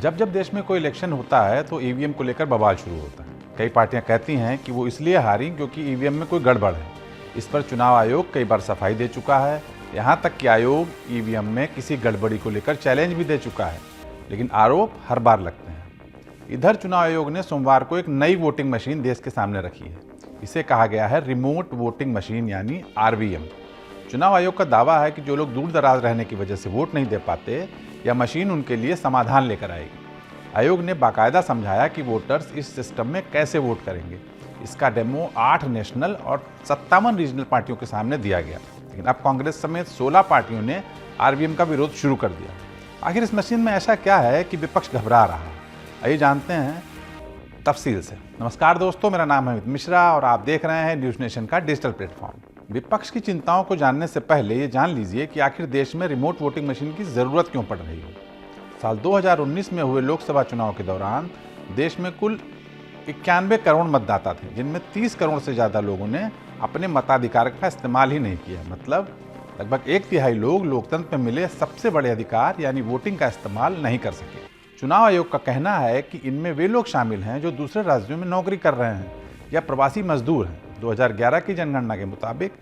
जब जब देश में कोई इलेक्शन होता है तो ईवीएम को लेकर बवाल शुरू होता है। कई पार्टियां कहती हैं कि वो इसलिए हारी क्योंकि ईवीएम में कोई गड़बड़ है। इस पर चुनाव आयोग कई बार सफाई दे चुका है। यहाँ तक कि आयोग ईवीएम में किसी गड़बड़ी को लेकर चैलेंज भी दे चुका है, लेकिन आरोप हर बार लगते हैं। इधर चुनाव आयोग ने सोमवार को एक नई वोटिंग मशीन देश के सामने रखी है। इसे कहा गया है रिमोट वोटिंग मशीन यानी आरवीएम। चुनाव आयोग का दावा है कि जो लोग दूर दराज रहने की वजह से वोट नहीं दे पाते, यह मशीन उनके लिए समाधान लेकर आएगी। आयोग ने बाकायदा समझाया कि वोटर्स इस सिस्टम में कैसे वोट करेंगे। इसका डेमो 8 नेशनल और 57 रीजनल पार्टियों के सामने दिया गया, लेकिन अब कांग्रेस समेत 16 पार्टियों ने आरवीएम का विरोध शुरू कर दिया। आखिर इस मशीन में ऐसा क्या है कि विपक्ष घबरा रहा है? आइए जानते हैं तफसील से। नमस्कार दोस्तों, मेरा नाम है अमित मिश्रा और आप देख रहे हैं न्यूज़ नेशन का डिजिटल प्लेटफॉर्म। विपक्ष की चिंताओं को जानने से पहले ये जान लीजिए कि आखिर देश में रिमोट वोटिंग मशीन की ज़रूरत क्यों पड़ रही है। साल 2019 में हुए लोकसभा चुनाव के दौरान देश में कुल 91 करोड़ मतदाता थे, जिनमें 30 करोड़ से ज़्यादा लोगों ने अपने मताधिकार का इस्तेमाल ही नहीं किया। मतलब लगभग 1/3 लोग लोकतंत्र में मिले सबसे बड़े अधिकार यानी वोटिंग का इस्तेमाल नहीं कर सके। चुनाव आयोग का कहना है कि इनमें वे लोग शामिल हैं जो दूसरे राज्यों में नौकरी कर रहे हैं या प्रवासी मजदूर हैं। 2011 की जनगणना के मुताबिक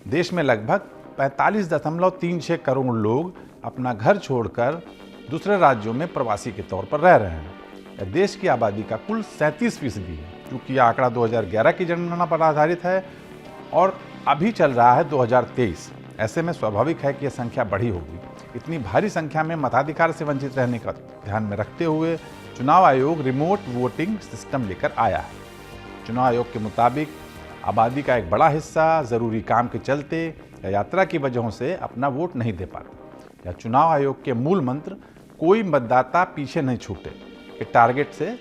देश में लगभग 45.36 करोड़ लोग अपना घर छोड़कर दूसरे राज्यों में प्रवासी के तौर पर रह रहे हैं। यह देश की आबादी का कुल 37% है। क्योंकि यह आंकड़ा 2011 की जनगणना पर आधारित है और अभी चल रहा है 2023, ऐसे में स्वाभाविक है कि यह संख्या बढ़ी होगी। इतनी भारी संख्या में मताधिकार से वंचित रहने का ध्यान में रखते हुए चुनाव आयोग रिमोट वोटिंग सिस्टम लेकर आया है। चुनाव आयोग के मुताबिक आबादी का एक बड़ा हिस्सा ज़रूरी काम के चलते या यात्रा की वजहों से अपना वोट नहीं दे पाता। यह चुनाव आयोग के मूल मंत्र कोई मतदाता पीछे नहीं छूटे के टारगेट से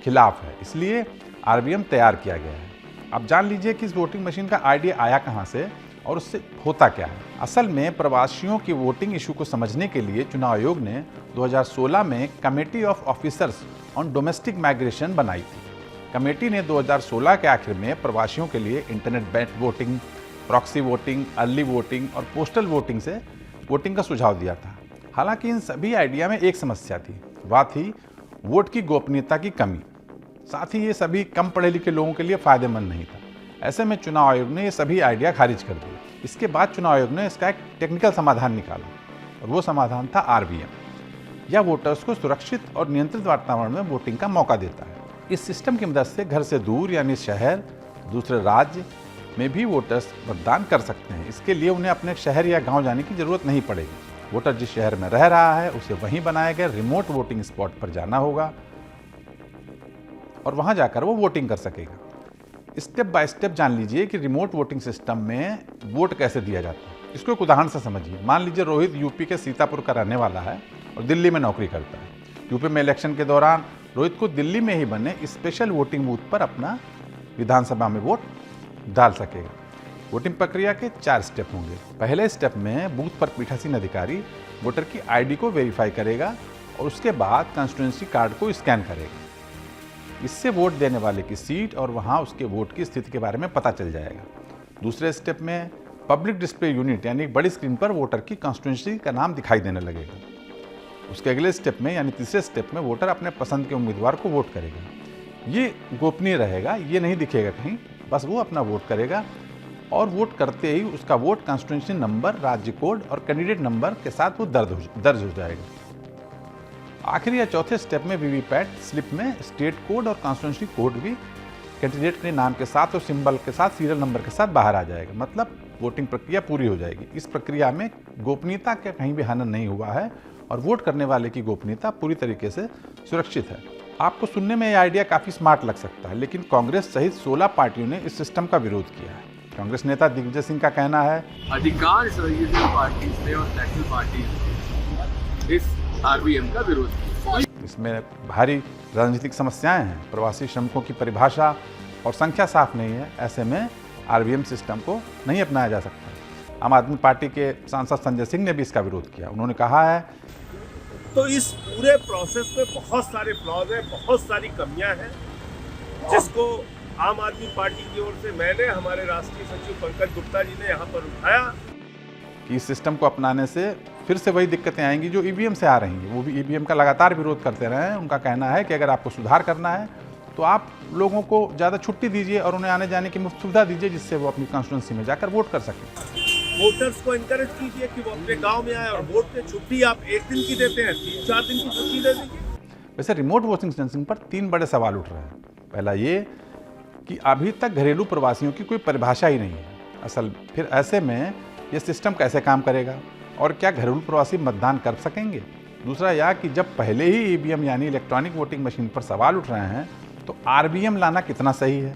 खिलाफ है, इसलिए आरवीएम तैयार किया गया है। अब जान लीजिए कि इस वोटिंग मशीन का आइडिया आया कहाँ से और उससे होता क्या है। असल में प्रवासियों की वोटिंग इशू को समझने के लिए चुनाव आयोग ने 2016 में committee of officers on domestic migration बनाई थी। कमेटी ने 2016 के आखिर में प्रवासियों के लिए internet based voting, proxy voting, early voting और पोस्टल वोटिंग से वोटिंग का सुझाव दिया था। हालांकि इन सभी आइडिया में एक समस्या थी, वह थी वोट की गोपनीयता की कमी। साथ ही ये सभी कम पढ़े लिखे लोगों के लिए फायदेमंद नहीं था। ऐसे में चुनाव आयोग ने ये सभी आइडिया खारिज कर दिए। इसके बाद चुनाव आयोग ने इसका एक टेक्निकल समाधान निकाला और वो समाधान था आरवीएम। यह वोटर्स को सुरक्षित और नियंत्रित वातावरण में वोटिंग का मौका देता है। इस सिस्टम की मदद से घर से दूर यानी शहर, दूसरे राज्य में भी वोटर्स मतदान कर सकते हैं। इसके लिए उन्हें अपने शहर या गाँव जाने की जरूरत नहीं पड़ेगी। वोटर जिस शहर में रह रहा है उसे वहीं बनाए गए रिमोट वोटिंग स्पॉट पर जाना होगा और वहां जाकर वो वोटिंग कर सकेगा। स्टेप बाय स्टेप जान लीजिए कि रिमोट वोटिंग सिस्टम में वोट कैसे दिया जाता है। इसको एक उदाहरण से समझिए। मान लीजिए रोहित यूपी के सीतापुर का रहने वाला है और दिल्ली में नौकरी करता है। यूपी में इलेक्शन के दौरान रोहित को दिल्ली में ही बने स्पेशल वोटिंग बूथ पर अपना विधानसभा में वोट डाल सकेगा। वोटिंग प्रक्रिया के 4 स्टेप होंगे। पहले स्टेप में बूथ पर पीठासीन अधिकारी वोटर की आईडी को वेरीफाई करेगा और उसके बाद कंस्टिट्यूएंसी कार्ड को स्कैन करेगा। इससे वोट देने वाले की सीट और वहां उसके वोट की स्थिति के बारे में पता चल जाएगा। दूसरे स्टेप में पब्लिक डिस्प्ले यूनिट यानी बड़ी स्क्रीन पर वोटर की कंस्टिट्यूएंसी का नाम दिखाई देने लगेगा। उसके अगले स्टेप में यानी तीसरे स्टेप में वोटर अपने पसंद के उम्मीदवार को वोट करेगा। ये गोपनीय रहेगा, ये नहीं दिखेगा कहीं, बस वो अपना वोट करेगा और वोट करते ही उसका वोट कंस्टिट्यूएंसी नंबर, राज्य कोड और कैंडिडेट नंबर के साथ वो दर्ज हो जाएगा। आखिरी या चौथे स्टेप में वीवीपैट स्लिप में स्टेट कोड और कॉन्स्टिट्यूएंसी कोड भी कैंडिडेट के नाम के साथ और सिंबल के साथ, सीरियल नंबर के साथ बाहर आ जाएगा। मतलब वोटिंग प्रक्रिया पूरी हो जाएगी। इस प्रक्रिया में गोपनीयता का कहीं भी हनन नहीं हुआ है और वोट करने वाले की गोपनीयता पूरी तरीके से सुरक्षित है। आपको सुनने में यह आइडिया काफ़ी स्मार्ट लग सकता है, लेकिन कांग्रेस सहित 16 पार्टियों ने इस सिस्टम का विरोध किया है। कांग्रेस नेता दिग्विजय सिंह का कहना है, अधिकांश रीजनल पार्टीज ने और नेशनल पार्टीज इस आरवीएम का विरोध किया। इसमें भारी राजनीतिक समस्याएं हैं। प्रवासी श्रमिकों की परिभाषा और संख्या साफ नहीं है। ऐसे में आरवीएम सिस्टम को नहीं अपनाया जा सकता। आम आदमी पार्टी के सांसद संजय सिंह ने भी इसका विरोध किया। उन्होंने कहा है, तो इस पूरे प्रोसेस में बहुत सारे फ्लॉज हैं, बहुत सारी कमियां हैं, जिसको आम आदमी पार्टी की ओर से मैंने, हमारे राष्ट्रीय सचिव पंकज गुप्ता जी ने यहाँ पर उठाया कि इस सिस्टम को अपनाने से फिर से वही दिक्कतें आएंगी जो ईवीएम से आ रही हैं। वो भी ईवीएम का लगातार विरोध करते रहे हैं। उनका कहना है कि अगर आपको सुधार करना है तो आप लोगों को ज़्यादा छुट्टी दीजिए और उन्हें आने जाने की मुफ्त सुविधा दीजिए, जिससे वो अपनी कॉन्स्टिट्यूंसी में जाकर वोट कर सकें। वोटर्स को इनकरेज कीजिए कि वो अपने गांव में आए और वोट दें। छुट्टी आप 1 दिन की देते हैं, 3-4 दिन की छुट्टी दे दीजिए। वैसे रिमोट वोटिंग सेंसिंग पर 3 बड़े सवाल उठ रहे हैं। पहला ये कि अभी तक घरेलू प्रवासियों की कोई परिभाषा ही नहीं है। फिर ऐसे में ये सिस्टम कैसे काम करेगा और क्या घरेलू प्रवासी मतदान कर सकेंगे? दूसरा यह कि जब पहले ही ईवीएम यानी इलेक्ट्रॉनिक वोटिंग मशीन पर सवाल उठ रहे हैं तो आरवीएम लाना कितना सही है?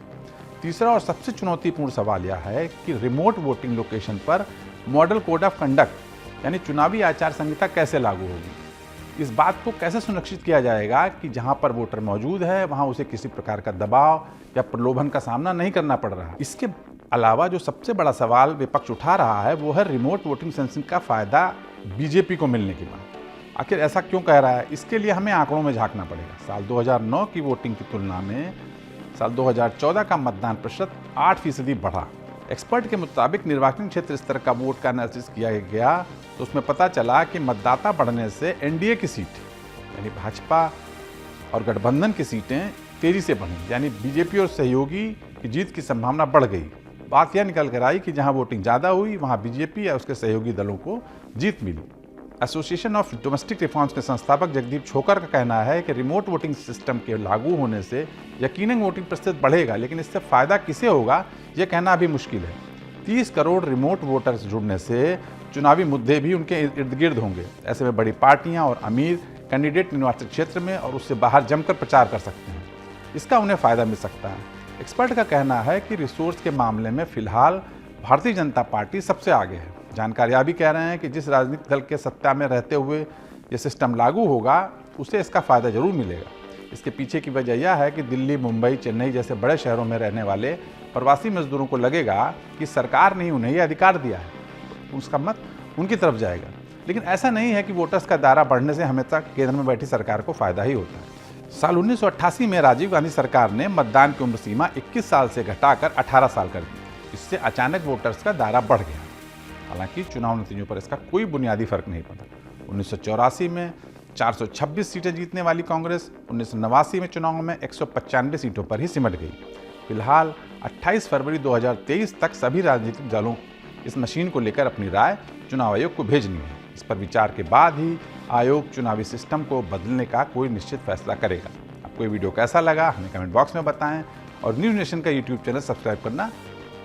तीसरा और सबसे चुनौतीपूर्ण सवाल यह है कि रिमोट वोटिंग लोकेशन पर मॉडल कोड ऑफ कंडक्ट यानी चुनावी आचार संहिता कैसे लागू होगी? इस बात को कैसे सुनिश्चित किया जाएगा कि जहां पर वोटर मौजूद है वहां उसे किसी प्रकार का दबाव या प्रलोभन का सामना नहीं करना पड़ रहा? इसके अलावा जो सबसे बड़ा सवाल विपक्ष उठा रहा है वो है रिमोट वोटिंग सेंसिंग का फायदा बीजेपी को मिलने के बाद। आखिर ऐसा क्यों कह रहा है? इसके लिए हमें आंकड़ों में झांकना पड़ेगा। साल 2009 की वोटिंग की तुलना में साल 2014 का मतदान प्रतिशत 8% बढ़ा। एक्सपर्ट के मुताबिक निर्वाचन क्षेत्र स्तर का वोट का एनालिसिस किया गया तो उसमें पता चला कि मतदाता बढ़ने से एनडीए की सीट यानी भाजपा और गठबंधन की सीटें तेजी से बढ़ी, यानी बीजेपी और सहयोगी की जीत की संभावना बढ़ गई। बात यह निकल कर आई कि जहां वोटिंग ज़्यादा हुई वहां बीजेपी या उसके सहयोगी दलों को जीत मिली। एसोसिएशन ऑफ डोमेस्टिक रिफॉर्म्स के संस्थापक जगदीप छोकर का कहना है कि रिमोट वोटिंग सिस्टम के लागू होने से यकीनन वोटिंग प्रतिशत बढ़ेगा, लेकिन इससे फ़ायदा किसे होगा यह कहना अभी मुश्किल है। 30 करोड़ रिमोट वोटर्स जुड़ने से चुनावी मुद्दे भी उनके इर्द गिर्द होंगे। ऐसे में बड़ी पार्टियां और अमीर कैंडिडेट निर्वाचन क्षेत्र में और उससे बाहर जमकर प्रचार कर सकते हैं। इसका उन्हें फ़ायदा मिल सकता है। एक्सपर्ट का कहना है कि रिसोर्स के मामले में फिलहाल भारतीय जनता पार्टी सबसे आगे है। जानकार यह भी कह रहे हैं कि जिस राजनीतिक दल के सत्ता में रहते हुए ये सिस्टम लागू होगा उसे इसका फ़ायदा जरूर मिलेगा। इसके पीछे की वजह यह है कि दिल्ली, मुंबई, चेन्नई जैसे बड़े शहरों में रहने वाले प्रवासी मजदूरों को लगेगा कि सरकार ने उन्हें यह अधिकार दिया है, तो उसका मत उनकी तरफ जाएगा। लेकिन ऐसा नहीं है कि वोटर्स का दायरा बढ़ने से हमेशा केंद्र में बैठी सरकार को फ़ायदा ही होता है। साल 1988 में राजीव गांधी सरकार ने मतदान की उम्र सीमा 21 साल से घटाकर 18 साल कर दी। इससे अचानक वोटर्स का दायरा बढ़ गया। हालांकि चुनाव नतीजों पर इसका कोई बुनियादी फर्क नहीं पड़ा। 1984 में 426 सीटें जीतने वाली कांग्रेस 1989 में चुनाव में 195 सीटों पर ही सिमट गई। फिलहाल 28 फरवरी 2023 तक सभी राजनीतिक दलों इस मशीन को लेकर अपनी राय चुनाव आयोग को भेजनी है। इस पर विचार के बाद ही आयोग चुनावी सिस्टम को बदलने का कोई निश्चित फैसला करेगा। आपको ये वीडियो कैसा लगा हमें कमेंट बॉक्स में बताएं और न्यूज़ नेशन का यूट्यूब चैनल सब्सक्राइब करना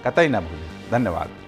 कतई ना भूलें। धन्यवाद।